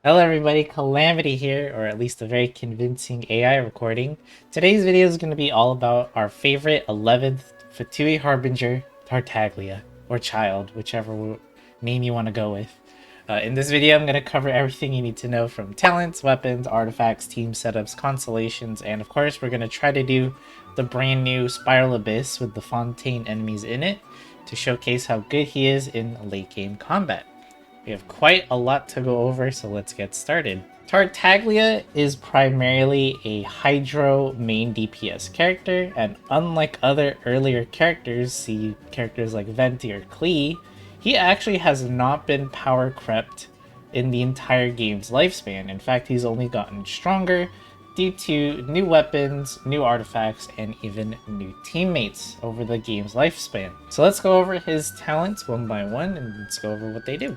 Hello everybody, Calamity here, or at least a very convincing AI recording. Today's video is going to be all about our favorite 11th Fatui Harbinger, Tartaglia, or Child, whichever name you want to go with. In this video, I'm going to cover everything you need to know from talents, weapons, artifacts, team setups, constellations, and of course we're going to try to do the brand new Spiral Abyss with the Fontaine enemies in it to showcase how good he is in late game combat. We have quite a lot to go over, so let's get started. Tartaglia is primarily a Hydro main DPS character, and unlike other earlier characters, see characters like Venti or Klee, he actually has not been power crept in the entire game's lifespan. In fact, he's only gotten stronger due to new weapons, new artifacts, and even new teammates over the game's lifespan. So let's go over his talents one by one and let's go over what they do.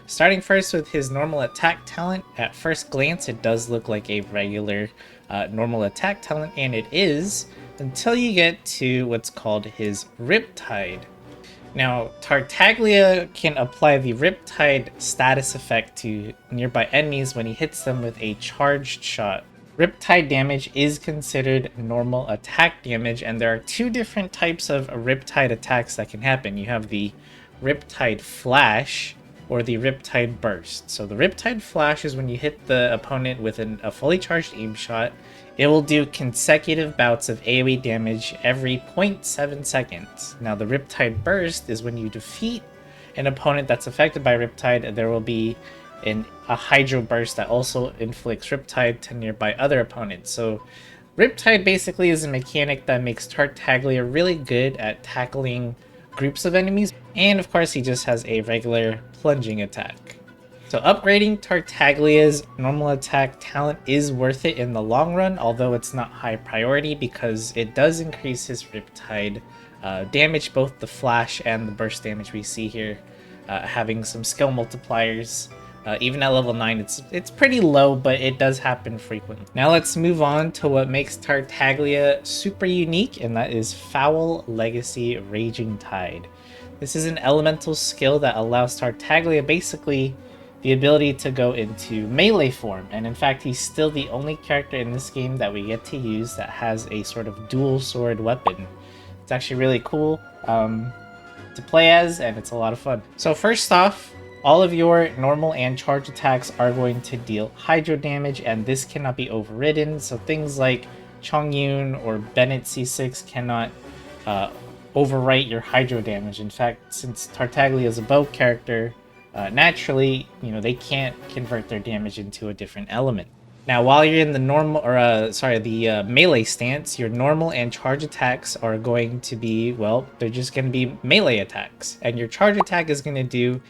Starting first with his normal attack talent, at first glance it does look like a regular normal attack talent, and it is, until you get to what's called his Riptide. Now, Tartaglia can apply the Riptide status effect to nearby enemies when he hits them with a charged shot. Riptide damage is considered normal attack damage, and there are two different types of Riptide attacks that can happen. You have the Riptide Flash or the Riptide Burst. So the Riptide Flash is when you hit the opponent with a fully charged aim shot. It will do consecutive bouts of AoE damage every 0.7 seconds. Now the Riptide Burst is when you defeat an opponent that's affected by Riptide, there will be a Hydro Burst that also inflicts Riptide to nearby other opponents. So Riptide basically is a mechanic that makes Tartaglia really good at tackling groups of enemies, and of course he just has a regular plunging attack. So upgrading Tartaglia's normal attack talent is worth it in the long run, although it's not high priority because it does increase his Riptide damage, both the flash and the burst damage we see here, having some skill multipliers. Even at level 9, it's pretty low, but it does happen frequently. Now let's move on to what makes Tartaglia super unique, and that is Foul Legacy Raging Tide. This is an elemental skill that allows Tartaglia basically the ability to go into melee form, and in fact he's still the only character in this game that we get to use that has a sort of dual sword weapon. It's actually really cool to play as, and it's a lot of fun. So first off, all of your normal and charge attacks are going to deal hydro damage, and this cannot be overridden. So things like Chongyun or Bennett C6 cannot overwrite your hydro damage. In fact, since Tartaglia is a bow character, naturally, they can't convert their damage into a different element. Now, while you're in the melee stance, your normal and charge attacks are going to be, well, they're just going to be melee attacks, and your charge attack is going to do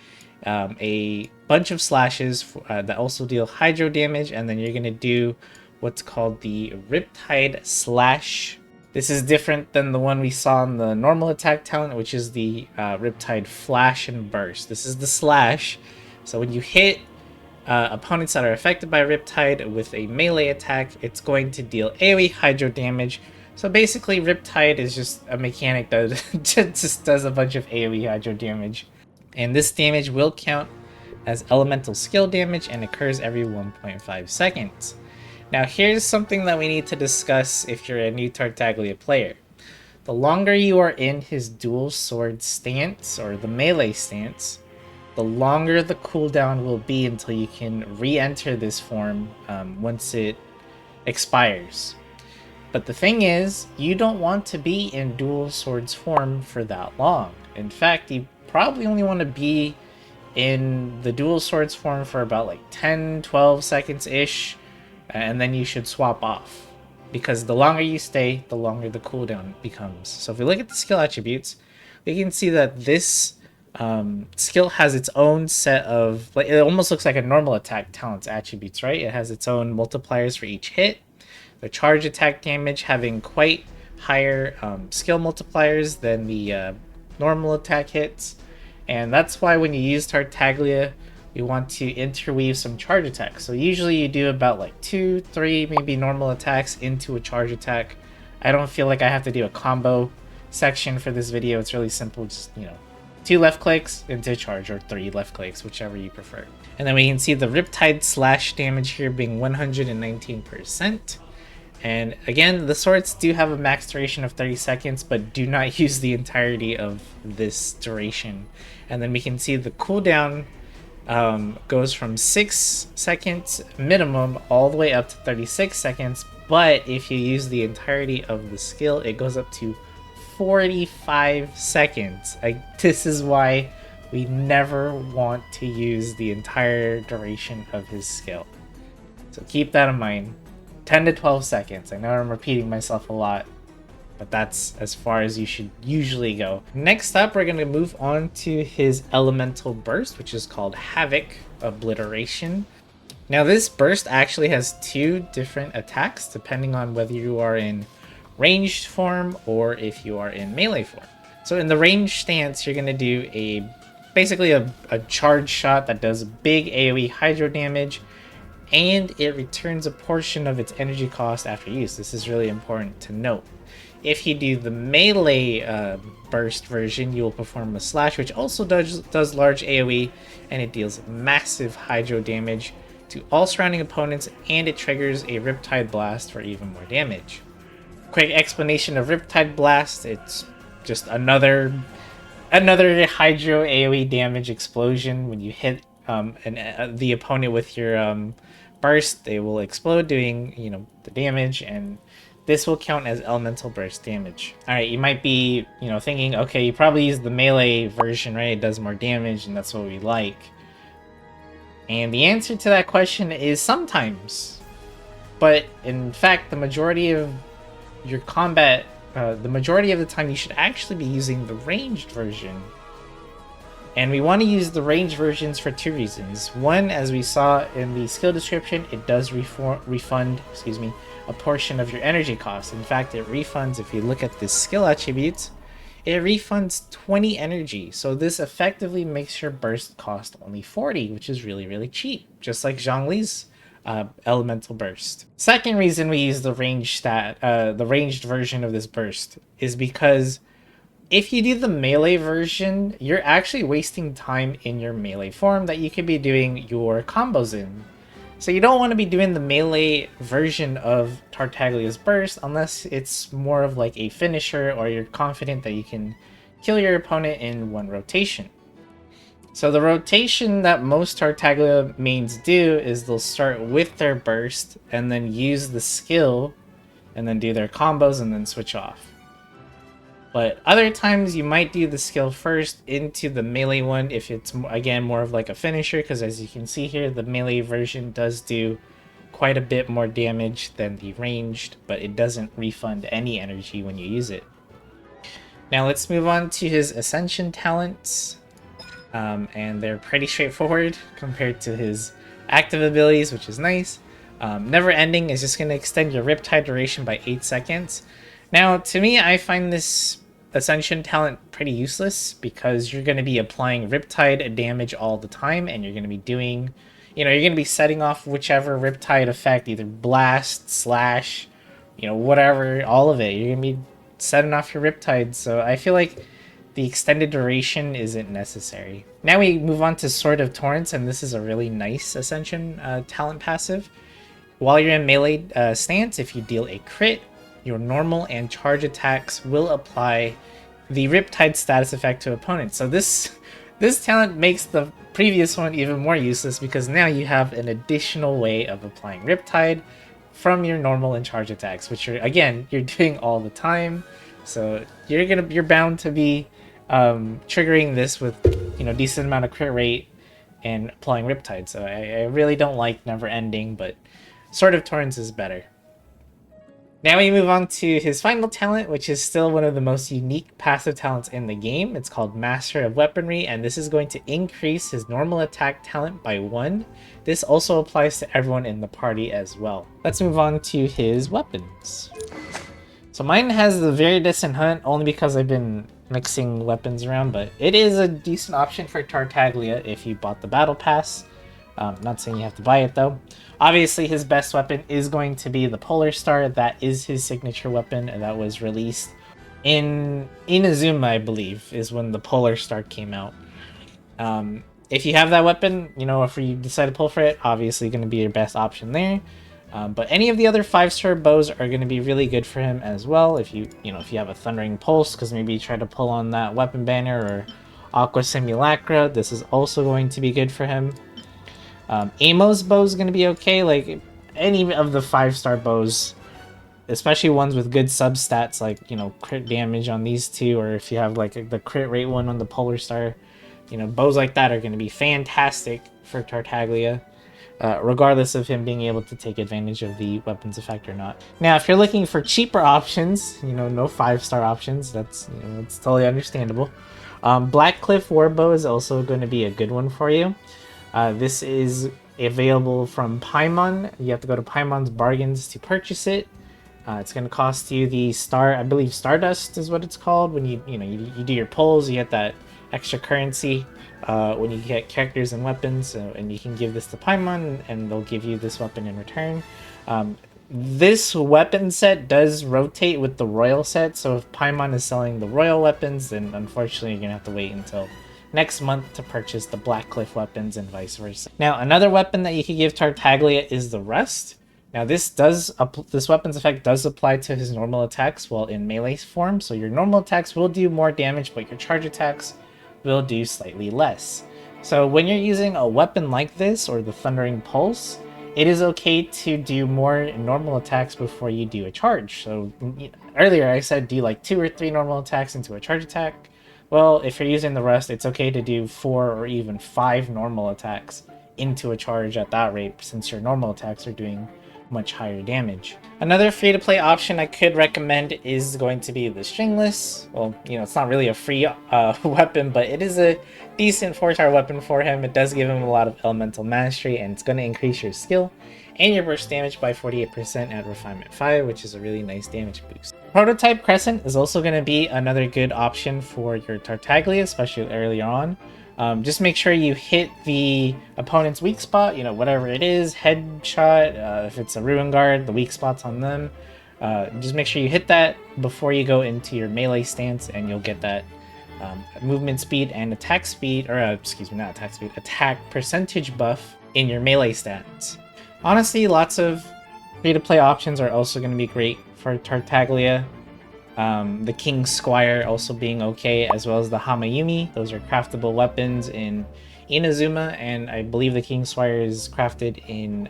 a bunch of slashes that also deal hydro damage, and then you're going to do what's called the Riptide Slash. This is different than the one we saw in the normal attack talent, which is the Riptide Flash and Burst. This is the Slash. So when you hit opponents that are affected by Riptide with a melee attack, it's going to deal AoE hydro damage. So basically, Riptide is just a mechanic that just does a bunch of AoE hydro damage. And this damage will count as elemental skill damage and occurs every 1.5 seconds. Now here's something that we need to discuss if you're a new Tartaglia player. The longer you are in his dual sword stance, or the melee stance, the longer the cooldown will be until you can re-enter this form once it expires. But the thing is, you don't want to be in dual swords form for that long. In fact, you probably only want to be in the dual swords form for about like 10-12 seconds ish, and then you should swap off, because the longer you stay, the longer the cooldown becomes. So if we look at the skill attributes, we can see that this skill has its own set of, like, it almost looks like a normal attack talent's attributes, right? It has its own multipliers for each hit, the charge attack damage having quite higher skill multipliers than the normal attack hits, and that's why when you use Tartaglia, you want to interweave some charge attacks. So usually you do about like 2-3 maybe normal attacks into a charge attack. I don't feel like I have to do a combo section for this video. It's really simple, just 2 left clicks into charge, or 3 left clicks, whichever you prefer. And then we can see the Riptide slash damage here being 119%. And again, the swords do have a max duration of 30 seconds, but do not use the entirety of this duration. And then we can see the cooldown goes from 6 seconds minimum all the way up to 36 seconds. But if you use the entirety of the skill, it goes up to 45 seconds. This is why we never want to use the entire duration of his skill. So keep that in mind. 10 to 12 seconds. I know I'm repeating myself a lot, but that's as far as you should usually go. Next up, we're going to move on to his elemental burst, which is called Havoc Obliteration. Now this burst actually has 2 different attacks depending on whether you are in ranged form or if you are in melee form. So in the ranged stance, you're going to do basically a charge shot that does big AoE hydro damage, and it returns a portion of its energy cost after use. This is really important to note. If you do the melee burst version, you will perform a slash, which also does large AoE, and it deals massive hydro damage to all surrounding opponents, and it triggers a Riptide Blast for even more damage. Quick explanation of Riptide Blast: it's just another hydro AoE damage explosion. When you hit the opponent with your burst, they will explode, doing the damage, and this will count as elemental burst damage. All right, you might be thinking, okay, you probably use the melee version, right? It does more damage, and that's what we like. And the answer to that question is sometimes. But in fact, the majority of your combat, the majority of the time, you should actually be using the ranged version. And we want to use the ranged versions for 2 reasons. One, as we saw in the skill description, it does refund a portion of your energy cost. In fact, it refunds, if you look at the skill attributes, it refunds 20 energy. So this effectively makes your burst cost only 40, which is really, really cheap, just like Zhongli's elemental burst. Second reason we use the ranged version of this burst is because if you do the melee version, you're actually wasting time in your melee form that you could be doing your combos in. So you don't want to be doing the melee version of Tartaglia's burst unless it's more of like a finisher, or you're confident that you can kill your opponent in 1 rotation. So the rotation that most Tartaglia mains do is they'll start with their burst and then use the skill and then do their combos and then switch off. But other times you might do the skill first into the melee one if it's, again, more of like a finisher, because as you can see here, the melee version does do quite a bit more damage than the ranged, but it doesn't refund any energy when you use it. Now let's move on to his Ascension talents, and they're pretty straightforward compared to his active abilities, which is nice. Never Ending is just going to extend your Riptide duration by 8 seconds. Now, to me, I find this Ascension talent pretty useless because you're going to be applying Riptide damage all the time, and you're going to be doing, you're going to be setting off whichever Riptide effect, either blast, slash, whatever, all of it. You're going to be setting off your Riptide, so I feel like the extended duration isn't necessary. Now we move on to Sword of Torrents, and this is a really nice Ascension talent passive. While you're in melee stance, if you deal a crit, your normal and charge attacks will apply the Riptide status effect to opponents. So this talent makes the previous one even more useless because now you have an additional way of applying Riptide from your normal and charge attacks, which you're doing all the time. So you're bound to be triggering this with decent amount of crit rate and applying Riptide. So I really don't like Never Ending, but Sword of Torrents is better. Now we move on to his final talent, which is still one of the most unique passive talents in the game. It's called Master of Weaponry, and this is going to increase his normal attack talent by 1. This also applies to everyone in the party as well. Let's move on to his weapons. So mine has the Very Distant Hunt only because I've been mixing weapons around, but it is a decent option for Tartaglia if you bought the Battle Pass. Not saying you have to buy it though. Obviously his best weapon is going to be the Polar Star. That is his signature weapon, and that was released in Inazuma, I believe, is when the Polar Star came out. If you have that weapon, you know, if you decide to pull for it, obviously going to be your best option there. But any of the other 5-star bows are going to be really good for him as well. If you have a Thundering Pulse, because maybe you try to pull on that Weapon Banner or Aqua Simulacra, this is also going to be good for him. Amo's bow is going to be okay. Like any of the 5-star bows, especially ones with good substats, like, you know, crit damage on these two, or if you have like the crit rate one on the Polar Star, you know, bows like that are going to be fantastic for Tartaglia, regardless of him being able to take advantage of the weapons effect or not. Now, if you're looking for cheaper options, you know, no 5-star options, that's, you know, it's totally understandable. Blackcliff Warbow is also going to be a good one for you. This is available from Paimon. You have to go to Paimon's Bargains to purchase it. It's going to cost you the I believe Stardust is what it's called. When you do your pulls, you get that extra currency when you get characters and weapons, and you can give this to Paimon, and they'll give you this weapon in return. This weapon set does rotate with the royal set, so if Paimon is selling the royal weapons, then unfortunately you're going to have to wait until next month to purchase the Blackcliff weapons and vice versa. Now, another weapon that you could give Tartaglia is the Rust. Now, this weapon's effect does apply to his normal attacks while in melee form, so your normal attacks will do more damage, but your charge attacks will do slightly less. So when you're using a weapon like this, or the Thundering Pulse, it is okay to do more normal attacks before you do a charge. So earlier I said do like 2 or 3 normal attacks into a charge attack. Well, if you're using the Rust, it's okay to do 4 or even 5 normal attacks into a charge at that rate, since your normal attacks are doing much higher damage. Another free-to-play option I could recommend is going to be the Stringless. Well, you know, it's not really a free weapon, but it is a decent 4-star weapon for him. It does give him a lot of elemental mastery, and it's going to increase your skill and your burst damage by 48% at Refinement 5, which is a really nice damage boost. Prototype Crescent is also going to be another good option for your Tartaglia, especially earlier on. Just make sure you hit the opponent's weak spot, you know, whatever it is, headshot, if it's a Ruin Guard, the weak spots on them. Just make sure you hit that before you go into your melee stance, and you'll get that movement speed and attack speed, or excuse me, not attack speed, attack percentage buff in your melee stats. Honestly, lots of free-to-play options are also going to be great for Tartaglia. The King's Squire also being okay, as well as the Hamayumi. Those are craftable weapons in Inazuma, and I believe the King's Squire is crafted in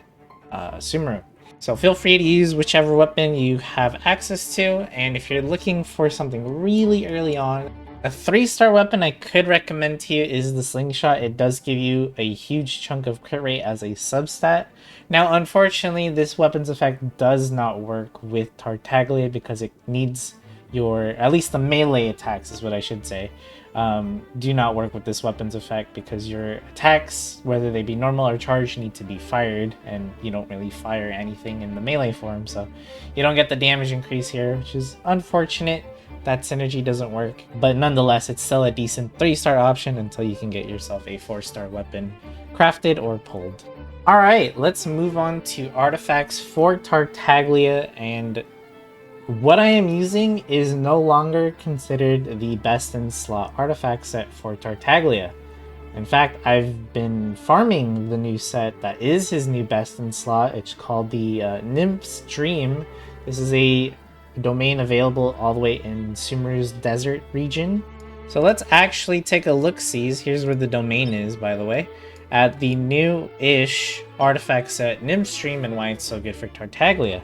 Sumeru. So feel free to use whichever weapon you have access to, and if you're looking for something really early on, a 3-star weapon I could recommend to you is the Slingshot. It does give you a huge chunk of crit rate as a substat. Now, unfortunately, this weapon's effect does not work with Tartaglia because it needs at least the melee attacks is what I should say, do not work with this weapon's effect, because your attacks, whether they be normal or charged, need to be fired, and you don't really fire anything in the melee form, so you don't get the damage increase here, which is unfortunate. That synergy doesn't work, but nonetheless, it's still a decent 3-star option until you can get yourself a 4-star weapon crafted or pulled. Alright, let's move on to artifacts for Tartaglia, and what I am using is no longer considered the best in slot artifact set for Tartaglia. In fact, I've been farming the new set that is his new best in slot. It's called the Nymph's Dream. This is a domain available all the way in Sumeru's desert region. So let's actually take a look-see. Here's where the domain is, by the way, at the new-ish artifact set Nymph's Dream, and why it's so good for Tartaglia.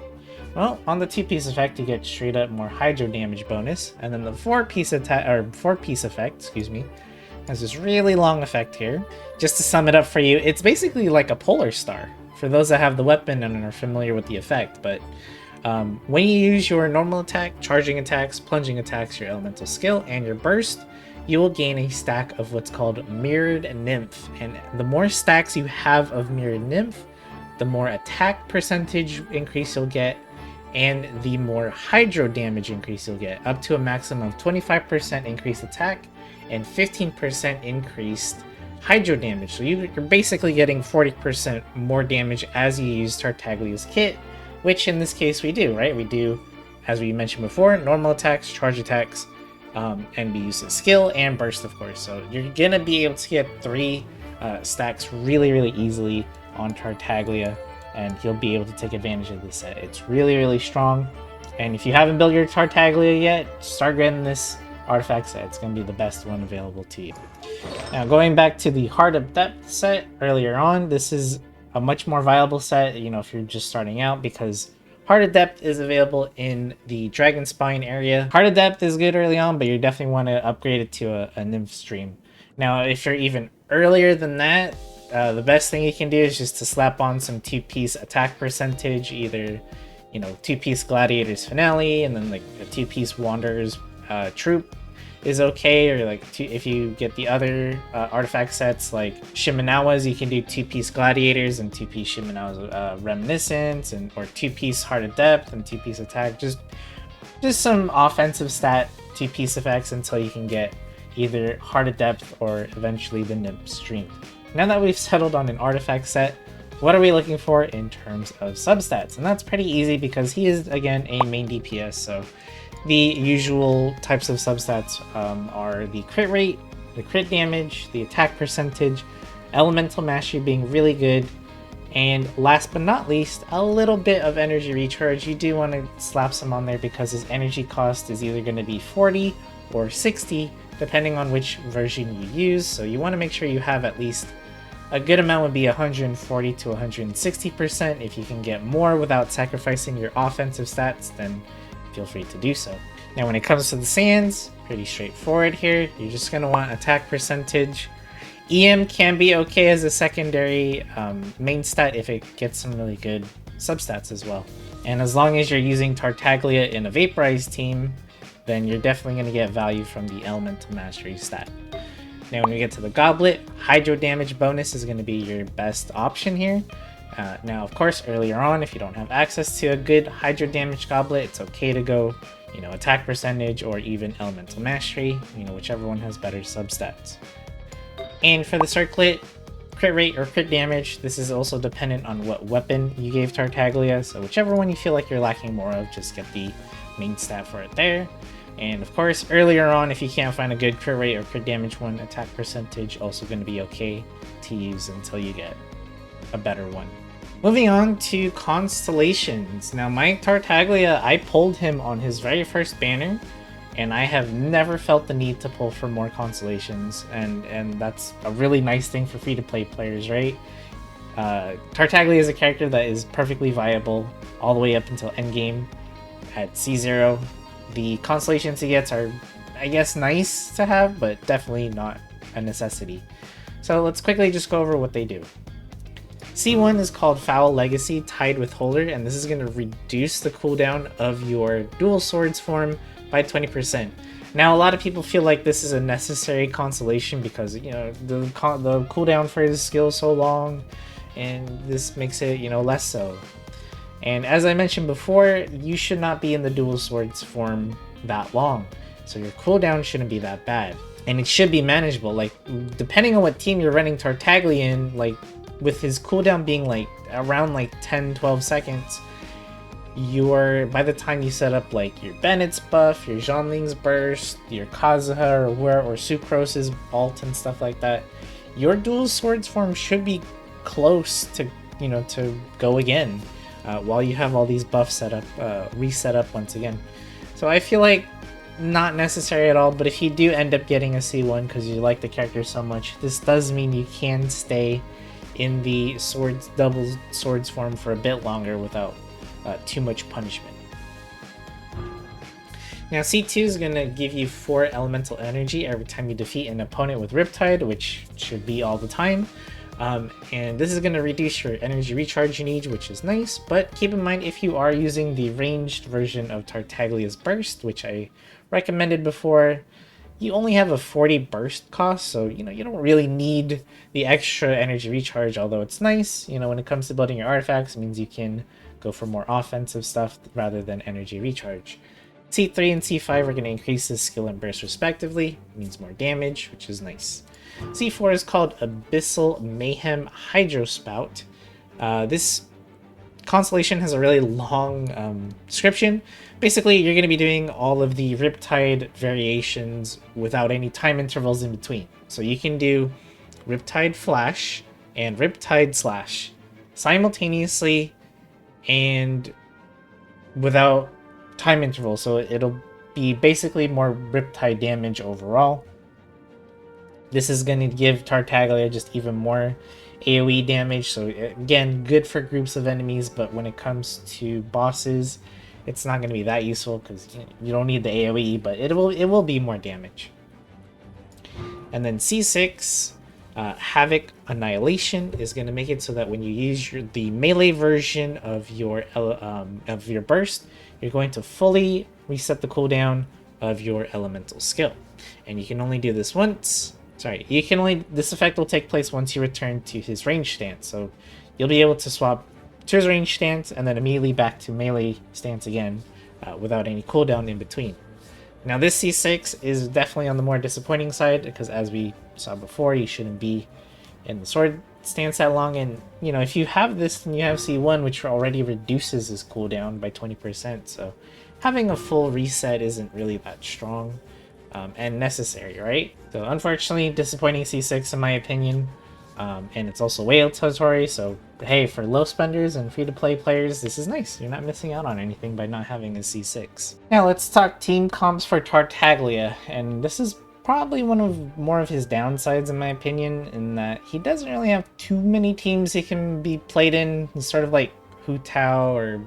Well, on the 2-piece effect, you get straight up more hydro damage bonus, and then the 4-piece effect, excuse me, has this really long effect here. Just to sum it up for you, it's basically like a Polar Star for those that have the weapon and are familiar with the effect. But when you use your normal attack, charging attacks, plunging attacks, your elemental skill, and your burst, you will gain a stack of what's called Mirrored Nymph. And the more stacks you have of Mirrored Nymph, the more attack percentage increase you'll get, and the more hydro damage increase you'll get, up to a maximum of 25% increased attack and 15% increased hydro damage. So you're basically getting 40% more damage as you use Tartaglia's kit, which in this case we do, right? We do as we mentioned before, normal attacks, charge attacks, and be used as skill and burst, of course. So you're gonna be able to get 3 stacks really easily on Tartaglia, and you'll be able to take advantage of this set. It's really strong, and if you haven't built your Tartaglia yet, start getting this artifact set. It's going to be the best one available to you. Now, going back to the Heart of Depth set earlier on, this is a much more viable set, you know, if you're just starting out, because Heart of Depth is available in the Dragon Spine area. Heart of Depth is good early on, but you definitely want to upgrade it to a Nymph Stream. Now, if you're even earlier than that, the best thing you can do is just to slap on some 2-piece attack percentage, either, you know, 2-piece Gladiator's Finale, and then like a 2-piece Wanderer's Troop is okay, or like if you get the other artifact sets like Shimenawa's, you can do 2-piece Gladiators and 2-piece Shimenawa's Reminiscence, and or 2-piece Heart of Depth and 2-piece Attack. Just some offensive stat 2-piece effects until you can get either Heart of Depth or eventually the Nymph Stream. Now that we've settled on an artifact set, what are we looking for in terms of substats? And that's pretty easy because he is, again, a main DPS, so the usual types of substats are the crit rate, the crit damage, the attack percentage, elemental mastery being really good, and last but not least, a little bit of energy recharge. You do want to slap some on there because his energy cost is either going to be 40 or 60, depending on which version you use, so you want to make sure you have at least a good amount. Would be 140 to 160%. If you can get more without sacrificing your offensive stats, then feel free to do so. Now when it comes to the sands, pretty straightforward here. You're just going to want attack percentage. EM can be okay as a secondary main stat if it gets some really good substats as well. And as long as you're using Tartaglia in a vaporized team, then you're definitely going to get value from the elemental mastery stat. Now when we get to the goblet, hydro damage bonus is going to be your best option here. Now, of course, earlier on, if you don't have access to a good hydro damage goblet, it's okay to go, you know, attack percentage or even elemental mastery, you know, whichever one has better substats. And for the circlet, crit rate or crit damage, this is also dependent on what weapon you gave Tartaglia, so whichever one you feel like you're lacking more of, just get the main stat for it there. And of course, earlier on, if you can't find a good crit rate or crit damage one, attack percentage also going to be okay to use until you get a better one. Moving on to Constellations. Now my Tartaglia, I pulled him on his very first banner, and I have never felt the need to pull for more Constellations, and that's a really nice thing for free-to-play players, right? Tartaglia is a character that is perfectly viable all the way up until endgame at C0. The Constellations he gets are, I guess, nice to have, but definitely not a necessity. So let's quickly just go over what they do. C1 is called Foul Legacy tied with Holder, and this is going to reduce the cooldown of your dual swords form by 20%. Now, a lot of people feel like this is a necessary constellation because, you know, the cooldown for his skill is so long, and this makes it, you know, less so. And as I mentioned before, you should not be in the dual swords form that long, so your cooldown shouldn't be that bad. And it should be manageable, like, depending on what team you're running Tartaglia in, like, with his cooldown being like around like 10-12 seconds, by the time you set up like your Bennett's buff, your Zhongling's burst, your Kazuha or Sucrose's ult and stuff like that, your dual swords form should be close to, you know, to go again while you have all these buffs set up, reset up once again. So I feel like not necessary at all, but if you do end up getting a C1 because you like the character so much, this does mean you can stay in the double swords form for a bit longer without too much punishment. Now C2 is going to give you 4 elemental energy every time you defeat an opponent with Riptide, which should be all the time. And this is going to reduce your energy recharge you need, which is nice, but keep in mind if you are using the ranged version of Tartaglia's Burst, which I recommended before, you only have a 40 burst cost, so you know you don't really need the extra energy recharge, although it's nice. You know, when it comes to building your artifacts, it means you can go for more offensive stuff rather than energy recharge. C3 and C5 are going to increase the skill and burst respectively. It means more damage, which is nice. C4 is called Abyssal Mayhem Hydro Spout. This Constellation has a really long description. Basically, you're going to be doing all of the Riptide variations without any time intervals in between. So you can do Riptide Flash and Riptide Slash simultaneously and without time intervals. So it'll be basically more Riptide damage overall. This is going to give Tartaglia just even more AoE damage, so again, good for groups of enemies, but when it comes to bosses, it's not going to be that useful because you don't need the AoE, but it will be more damage. And then C6, Havoc Annihilation is going to make it so that when you use the melee version of your burst, you're going to fully reset the cooldown of your elemental skill, and you can only do this once. Sorry, this effect will take place once you return to his range stance, so you'll be able to swap to his range stance and then immediately back to melee stance again without any cooldown in between. Now this C6 is definitely on the more disappointing side because, as we saw before, you shouldn't be in the sword stance that long, and if you have this and you have C1, which already reduces his cooldown by 20%, so having a full reset isn't really that strong. And necessary, right? So unfortunately, disappointing C6 in my opinion, and it's also whale territory, so hey, for low spenders and free-to-play players, this is nice. You're not missing out on anything by not having a C6. Now let's talk team comps for Tartaglia, and this is probably more of his downsides in my opinion, in that he doesn't really have too many teams he can be played in. He's sort of like Hu Tao or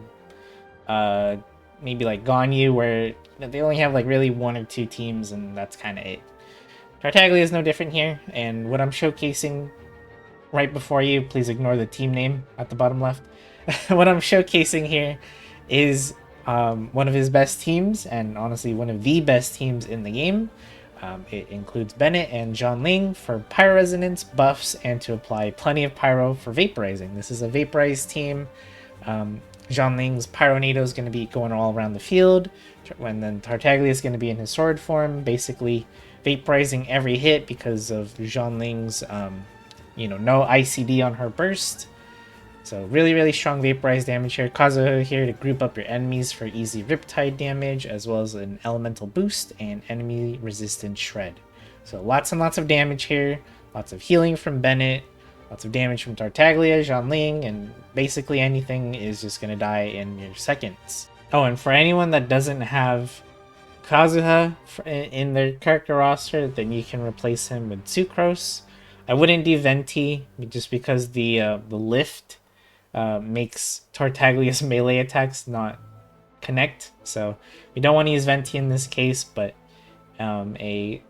maybe like Ganyu, where they only have like really one or two teams and that's kind of it. Tartaglia is no different here, and what I'm showcasing right before you, please ignore the team name at the bottom left. What I'm showcasing here is one of his best teams, and honestly one of the best teams in the game. It includes Bennett and Zhongling for Pyro Resonance buffs and to apply plenty of Pyro for Vaporizing. This is a Vaporized team. Zhongling's Pyronado is going to be going all around the field, and then Tartaglia is going to be in his sword form, basically vaporizing every hit because of Zhongling's, no ICD on her burst. So really, really strong vaporized damage here. Kazuha here to group up your enemies for easy Riptide damage, as well as an elemental boost and enemy resistant shred. So lots and lots of damage here, lots of healing from Bennett, lots of damage from Tartaglia, Zhongling, and basically anything is just going to die in your seconds. Oh, and for anyone that doesn't have Kazuha in their character roster, then you can replace him with Sucrose. I wouldn't do Venti, just because the lift makes Tartaglia's melee attacks not connect. So we don't want to use Venti in this case, but a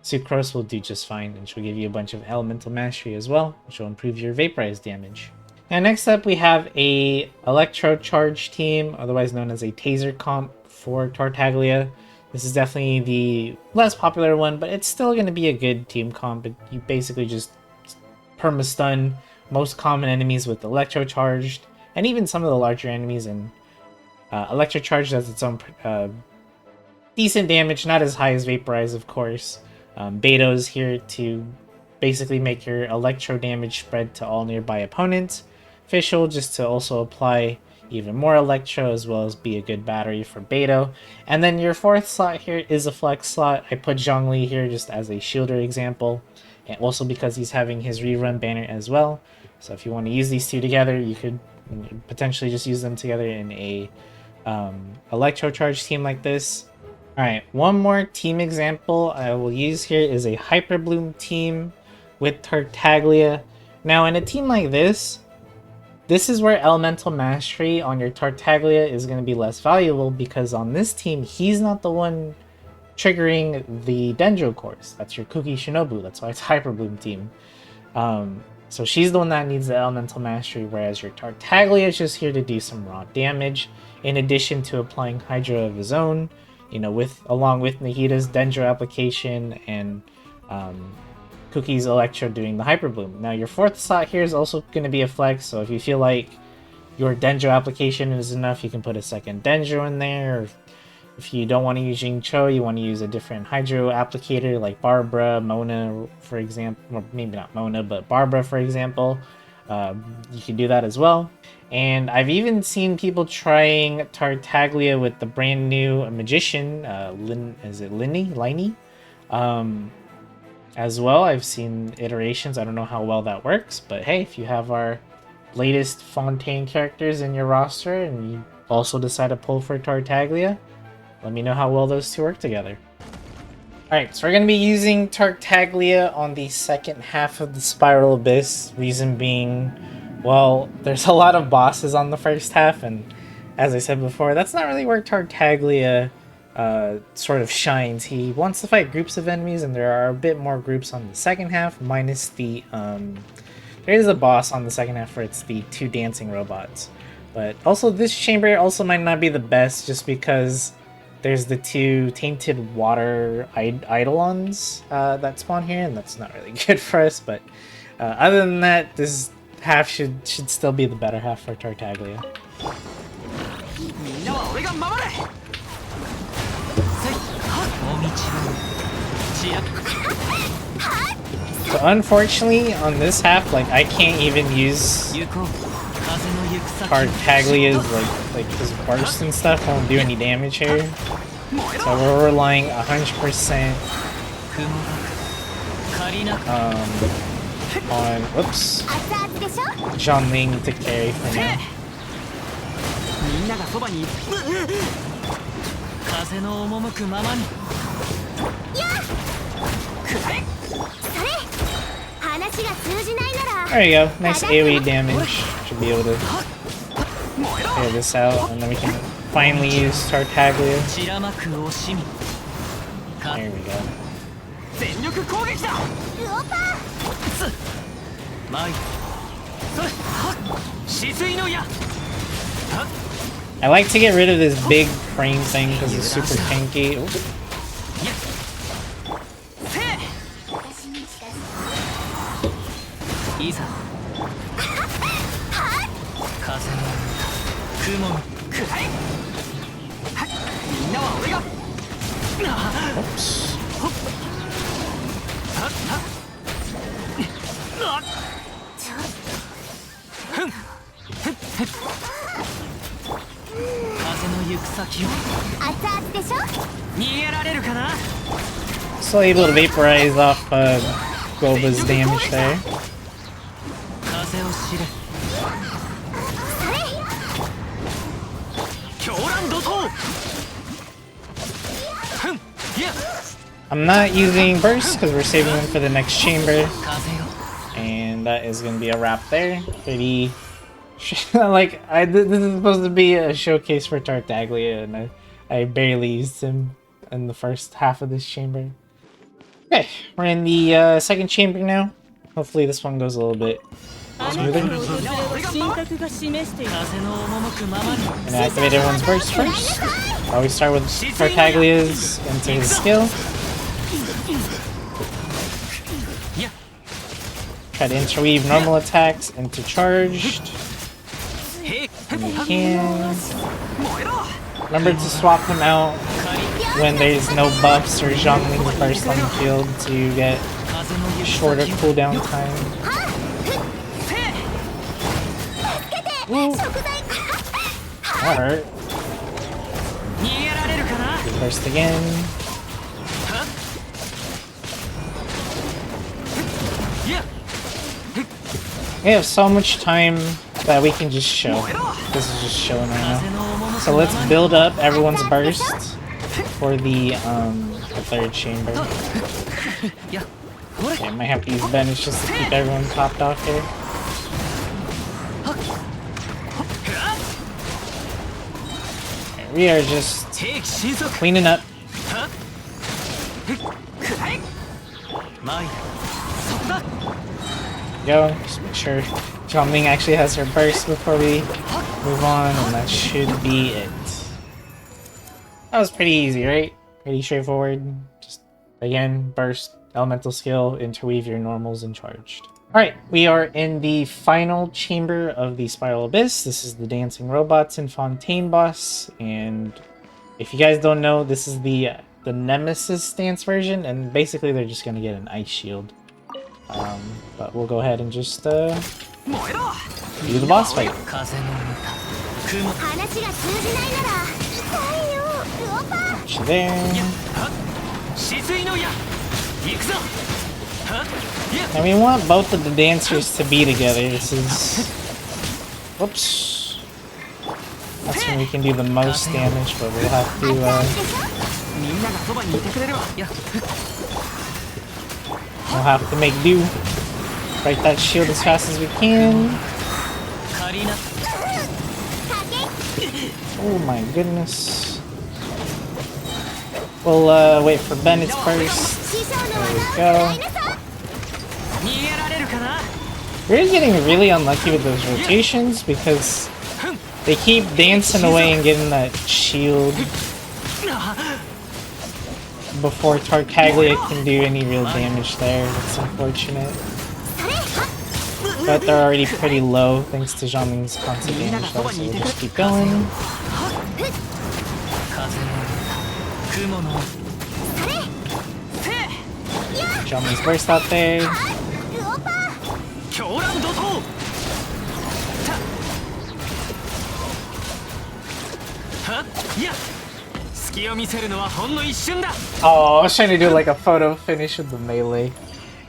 Sucrose will do just fine, and she'll give you a bunch of elemental mastery as well, which will improve your vaporized damage. Now next up we have a Electro Charge team, otherwise known as a Taser comp for Tartaglia. This is definitely the less popular one, but it's still going to be a good team comp. You basically just perma-stun most common enemies with Electro Charged, and even some of the larger enemies, and Electro Charged has its own decent damage, not as high as Vaporize of course. Beto's here to basically make your electro damage spread to all nearby opponents. Fischl just to also apply even more electro, as well as be a good battery for Beto. And then your fourth slot here is a flex slot. I put Zhongli here just as a shielder example, and also because he's having his rerun banner as well. So if you want to use these two together, you could potentially just use them together in a electro charge team like this. Alright, one more team example I will use here is a Hyper Bloom team with Tartaglia. Now in a team like this is where Elemental Mastery on your Tartaglia is going to be less valuable, because on this team, he's not the one triggering the Dendro course. That's your Kuki Shinobu, that's why it's Hyper Bloom team. So she's the one that needs the Elemental Mastery, whereas your Tartaglia is just here to do some raw damage, in addition to applying Hydra of his own, along with Nahita's Dendro application and Cookie's Electro doing the Hyper Bloom. Now your fourth slot here is also going to be a flex, so if you feel like your Dendro application is enough, you can put a second Dendro in there, or if you don't want to use Jing Cho, you want to use a different Hydro applicator like Barbara, Mona, for example, or maybe not Mona, but Barbara, for example. you can do that as well. And I've even seen people trying Tartaglia with the brand new magician, Linny? As well. I've seen iterations. I don't know how well that works, but hey, if you have our latest Fontaine characters in your roster and you also decide to pull for Tartaglia, let me know how well those two work together. Alright, so we're going to be using Tartaglia on the second half of the Spiral Abyss. Reason being, well, there's a lot of bosses on the first half, and as I said before, that's not really where Tartaglia sort of shines. He wants to fight groups of enemies, and there are a bit more groups on the second half, minus the, there is a boss on the second half where it's the 2 dancing robots. But also, this chamber also might not be the best, just because there's the 2 tainted water eidolons that spawn here, and that's not really good for us. But other than that, this half should still be the better half for Tartaglia. So unfortunately, on this half, like, I can't even use Tartaglia's like his burst and stuff won't do any damage here. So we're relying 100% on Zhongling to carry for now. There you go, nice AoE damage. Should be able to clear this out, and then we can finally use Tartaglia. There we go. I like to get rid of this big frame thing because it's super tanky. Ooh. Oops. Still able to vaporize off Goba's damage there. I'm not using burst because we're saving them for the next chamber, and that is going to be a wrap there. Pretty like this is supposed to be a showcase for Tartaglia, and I barely used him in the first half of this chamber. Okay, we're in the second chamber now. Hopefully this one goes a little bit smoother. And activate everyone's burst first. Always start with Tartaglia's into his skill. Try to interweave normal attacks into charged. And you can. Remember to swap them out when there's no buffs or Zhongling's burst on the field to get shorter cooldown time. Ooh. That hurt. Burst again. We have so much time that we can just show. This is just showing right now. So let's build up everyone's burst for the third chamber. Okay, I might have to use Venice just to keep everyone topped off here. Okay, we are just cleaning up. Go. Just make sure Zhongling actually has her burst before we move on, and that should be it. That was pretty easy, right? Pretty straightforward. Just, again, burst, elemental skill, interweave your normals, and charged. Alright, we are in the final chamber of the Spiral Abyss. This is the Dancing Robots and Fontaine boss, and if you guys don't know, this is the Nemesis dance version, and basically they're just gonna get an ice shield. But we'll go ahead and just do the boss fight. She there. And we want both of the dancers to be together. This is... Whoops. That's when we can do the most damage, but we'll have to... we'll have to make do. Break that shield as fast as we can. Oh my goodness. We'll wait for Bennett's first. There we go. We're getting really unlucky with those rotations because they keep dancing away and getting that shield before Tartaglia can do any real damage there. That's unfortunate. But they're already pretty low thanks to Zhongling's constant damage though, so we'll just keep going. Zhongling's burst out there. Oh, I was trying to do like a photo finish with the melee.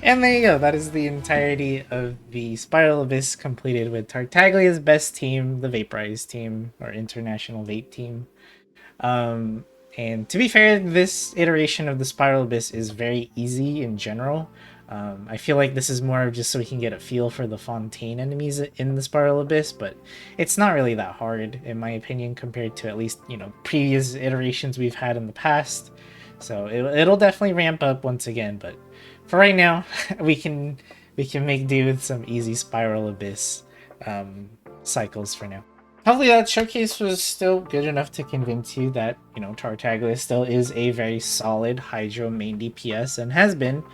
And there you go, that is the entirety of the Spiral Abyss completed with Tartaglia's best team, the Vaporized team, or International Vape team. And to be fair, this iteration of the Spiral Abyss is very easy in general. I feel like this is more just so we can get a feel for the Fontaine enemies in the Spiral Abyss, but it's not really that hard, in my opinion, compared to at least, you know, previous iterations we've had in the past. So it'll definitely ramp up once again, but for right now, we can make do with some easy Spiral Abyss cycles for now. Hopefully that showcase was still good enough to convince you that, you know, Tartaglia still is a very solid Hydro main DPS and has been,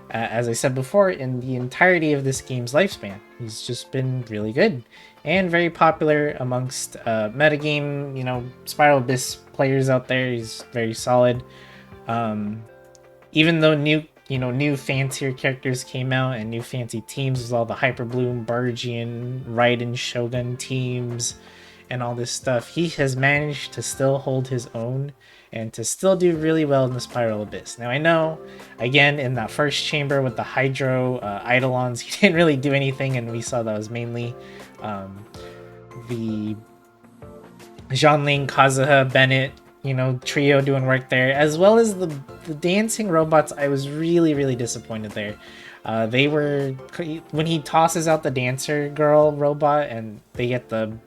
as I said before, in the entirety of this game's lifespan. He's just been really good and very popular amongst metagame, you know, Spiral Abyss players out there. He's very solid. Even though new fancier characters came out and new fancy teams with all the Hyperbloom, Bargian, Raiden, Shogun teams and all this stuff, he has managed to still hold his own and to still do really well in the Spiral Abyss. Now I know, again, in that first chamber with the Hydro Eidolons, he didn't really do anything, and we saw that was mainly the Zhongling, Kazuha, Bennett, you know, trio doing work there, as well as the dancing robots. I was really disappointed there. They were, when he tosses out the dancer girl robot and they get the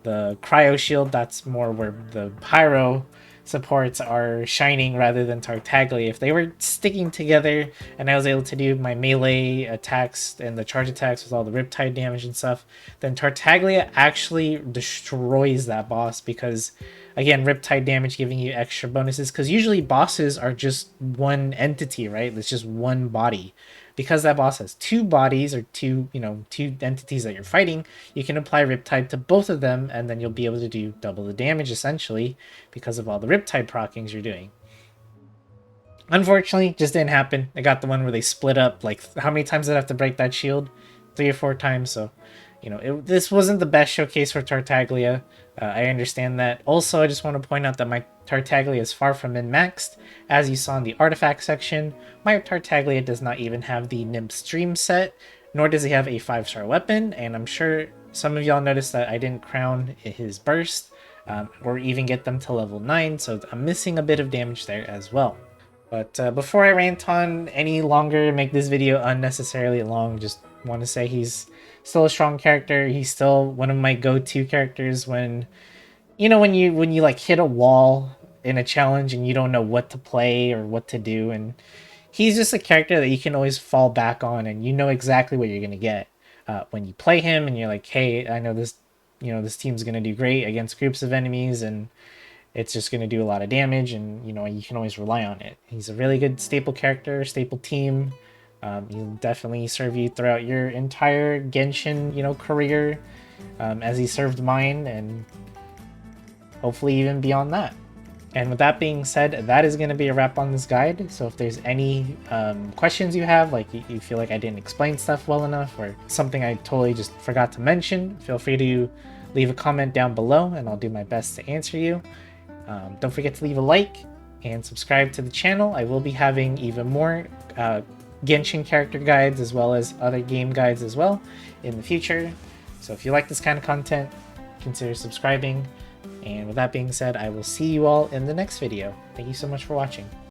cryo shield, that's more where the pyro supports are shining rather than Tartaglia. If they were sticking together and I was able to do my melee attacks and the charge attacks with all the Riptide damage and stuff, then Tartaglia actually destroys that boss because, again, Riptide damage giving you extra bonuses, because usually bosses are just one entity, right? It's just one body. Because that boss has two bodies, or two entities that you're fighting, you can apply Riptide to both of them, and then you'll be able to do double the damage, essentially, because of all the Riptide proccings you're doing. Unfortunately, just didn't happen. I got the one where they split up. Like, how many times did I have to break that shield? 3 or 4 times, so... You know, this wasn't the best showcase for Tartaglia. I understand that. Also, I just want to point out that my Tartaglia is far from min-maxed. As you saw in the artifact section, my Tartaglia does not even have the Nymph Stream set, nor does he have a 5-star weapon, and I'm sure some of y'all noticed that I didn't crown his burst, or even get them to level 9, so I'm missing a bit of damage there as well. But before I rant on any longer, make this video unnecessarily long, just want to say he's still a strong character. He's still one of my go-to characters when, you know, when you like hit a wall in a challenge and you don't know what to play or what to do, and he's just a character that you can always fall back on, and you know exactly what you're gonna get when you play him, and you're like, hey, I know this, you know, this team's gonna do great against groups of enemies, and it's just going to do a lot of damage, and, you know, you can always rely on it. He's a really good staple character, staple team. He'll definitely serve you throughout your entire Genshin, you know, career, as he served mine, and hopefully even beyond that. And with that being said, that is going to be a wrap on this guide. So if there's any questions you have, like you feel like I didn't explain stuff well enough or something I totally just forgot to mention, feel free to leave a comment down below and I'll do my best to answer you. Don't forget to leave a like and subscribe to the channel. I will be having even more Genshin character guides as well as other game guides as well in the future. So if you like this kind of content, consider subscribing. And with that being said, I will see you all in the next video. Thank you so much for watching.